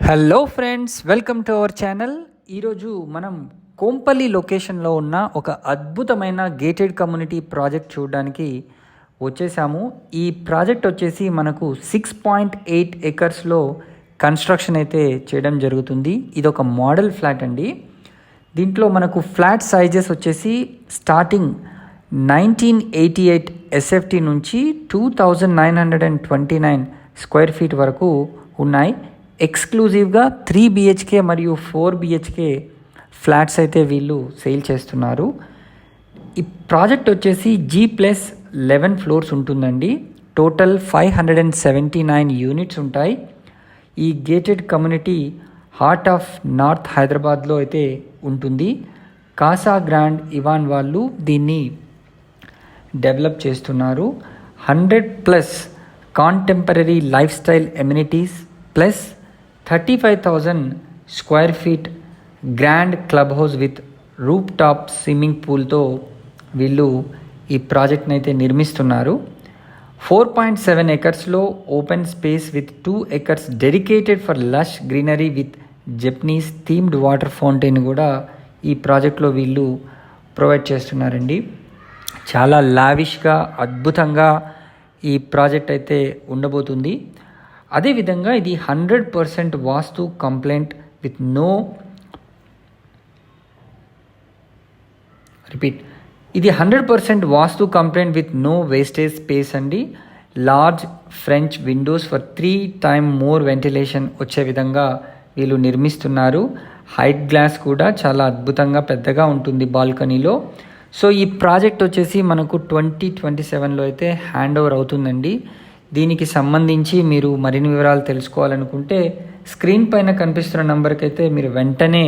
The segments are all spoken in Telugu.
Hello friends, welcome to our channel. ఈరోజు మనం కోంపల్లి లొకేషన్లో ఉన్న ఒక అద్భుతమైన గేటెడ్ కమ్యూనిటీ ప్రాజెక్ట్ చూడడానికి వచ్చేసాము. ఈ ప్రాజెక్ట్ వచ్చేసి మనకు 6.8 ఎకర్స్లో కన్స్ట్రక్షన్ అయితే చేయడం జరుగుతుంది. ఇది ఒక మోడల్ ఫ్లాట్ అండి. దీంట్లో మనకు ఫ్లాట్ సైజెస్ వచ్చేసి స్టార్టింగ్ 1988 ఎస్ఎఫ్టీ నుంచి 2929 స్క్వేర్ ఫీట్ వరకు ఉన్నాయి. ఎక్స్క్లూజివ్గా 3 BHK మరియు 4 BHK ఫ్లాట్స్ అయితే వీళ్ళు సేల్ చేస్తున్నారు. ఈ ప్రాజెక్ట్ వచ్చేసి G+11 ఫ్లోర్స్ ఉంటుందండి. టోటల్ 579 యూనిట్స్ ఉంటాయి. ఈ gated community heart of north హైదరాబాద్లో అయితే ఉంటుంది. కాసా గ్రాండ్ ఇవాన్ వాళ్ళు దీన్ని డెవలప్ చేస్తున్నారు. 100+ contemporary lifestyle amenities plus 35,000 square feet grand clubhouse with rooftop swimming పూల్తో వీళ్ళు ఈ ప్రాజెక్ట్ని అయితే నిర్మిస్తున్నారు. 4.7 ఎకర్స్లో open space with 2 acres dedicated for lush greenery with Japanese themed water fountain కూడా ఈ ప్రాజెక్ట్లో వీళ్ళు ప్రొవైడ్ చేస్తున్నారండి. చాలా లావిష్గా అద్భుతంగా ఈ ప్రాజెక్ట్ అయితే ఉండబోతుంది. అదేవిధంగా ఇది 100% వాస్తు కంప్లైంట్ విత్ నో ఇది 100% vastu compliant with no wastage space అండి. Large French windows for 3 times more ventilation వచ్చే విధంగా వీళ్ళు నిర్మిస్తున్నారు. హైట్ గ్లాస్ కూడా చాలా అద్భుతంగా పెద్దగా ఉంటుంది బాల్కనీలో. సో ఈ ప్రాజెక్ట్ వచ్చేసి మనకు 2027లో అయితే హ్యాండ్ ఓవర్ అవుతుందండి. దీనికి సంబంధించి మీరు మరిన్ని వివరాలు తెలుసుకోవాలనుకుంటే స్క్రీన్ పైన కనిపిస్తున్న నెంబర్కి అయితే మీరు వెంటనే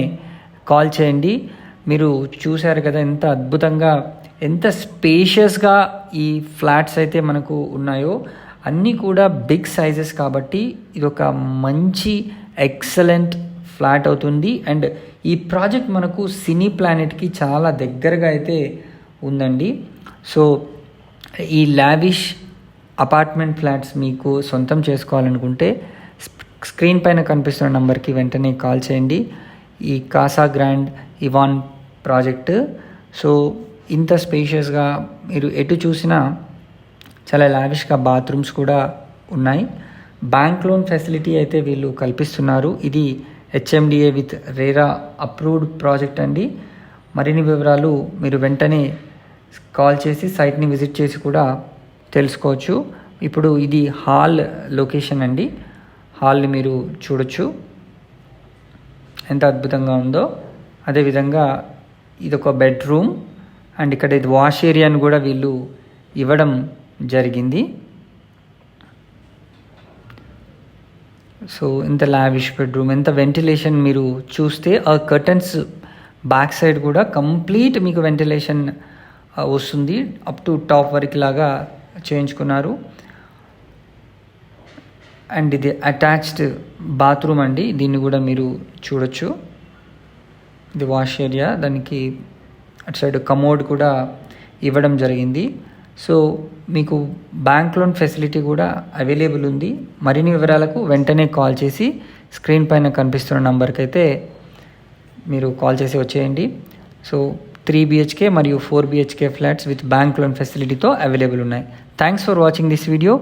కాల్ చేయండి. మీరు చూశారు కదా ఎంత అద్భుతంగా, ఎంత స్పేషియస్గా ఈ ఫ్లాట్స్ అయితే మనకు ఉన్నాయో. అన్నీ కూడా బిగ్ సైజెస్ కాబట్టి ఇది ఒక మంచి ఎక్సలెంట్ ఫ్లాట్ అవుతుంది. అండ్ ఈ ప్రాజెక్ట్ మనకు సినీ ప్లానెట్కి చాలా దగ్గరగా అయితే ఉందండి. సో ఈ లావిష్ అపార్ట్మెంట్ ఫ్లాట్స్ మీకు సొంతం చేసుకోవాలనుకుంటే స్క్రీన్ పైన కనిపిస్తున్న నెంబర్కి వెంటనే కాల్ చేయండి. ఈ Kasa grand Ivan project so ఇంత స్పేషియస్గా మీరు ఎటు చూసినా చాలా లావిష్గా బాత్రూమ్స్ కూడా ఉన్నాయి. బ్యాంక్ లోన్ ఫెసిలిటీ అయితే వీళ్ళు కల్పిస్తున్నారు. ఇది HMDA with RERA approved project అండి. మరిన్ని వివరాలు మీరు వెంటనే కాల్ చేసి సైట్ని విజిట్ చేసి కూడా తెలుసుకోవచ్చు. ఇప్పుడు ఇది హాల్ లొకేషన్ అండి. హాల్ని మీరు చూడొచ్చు ఎంత అద్భుతంగా ఉందో. అదేవిధంగా ఇది ఒక బెడ్రూమ్ అండ్ ఇక్కడ ఇది వాష్ ఏరియాని కూడా వీళ్ళు ఇవ్వడం జరిగింది. సో ఇంత లావిష్ బెడ్రూమ్, ఎంత వెంటిలేషన్ మీరు చూస్తే ఆ కర్టన్స్ బ్యాక్ సైడ్ కూడా కంప్లీట్ మీకు వెంటిలేషన్ వస్తుంది. అప్ టు టాప్ వరకు లాగా చేయించుకున్నారు. అండ్ ఇది అటాచ్డ్ బాత్రూమ్ అండి. దీన్ని కూడా మీరు చూడొచ్చు. ఇది వాష్ ఏరియా, దానికి అటు సైడ్ కమోడ్ కూడా ఇవ్వడం జరిగింది. సో మీకు బ్యాంక్ లోన్ ఫెసిలిటీ కూడా అవైలబుల్ ఉంది. మరిన్ని వివరాలకు వెంటనే కాల్ చేసి స్క్రీన్ పైన కనిపిస్తున్న నంబర్కి అయితే మీరు కాల్ చేసి వచ్చేయండి. సో 3 BHK మరియు 4 BHK flats with bank loan ఫెసిలిటీతో అవైలబుల్ ఉన్నాయి. Thanks for watching this video.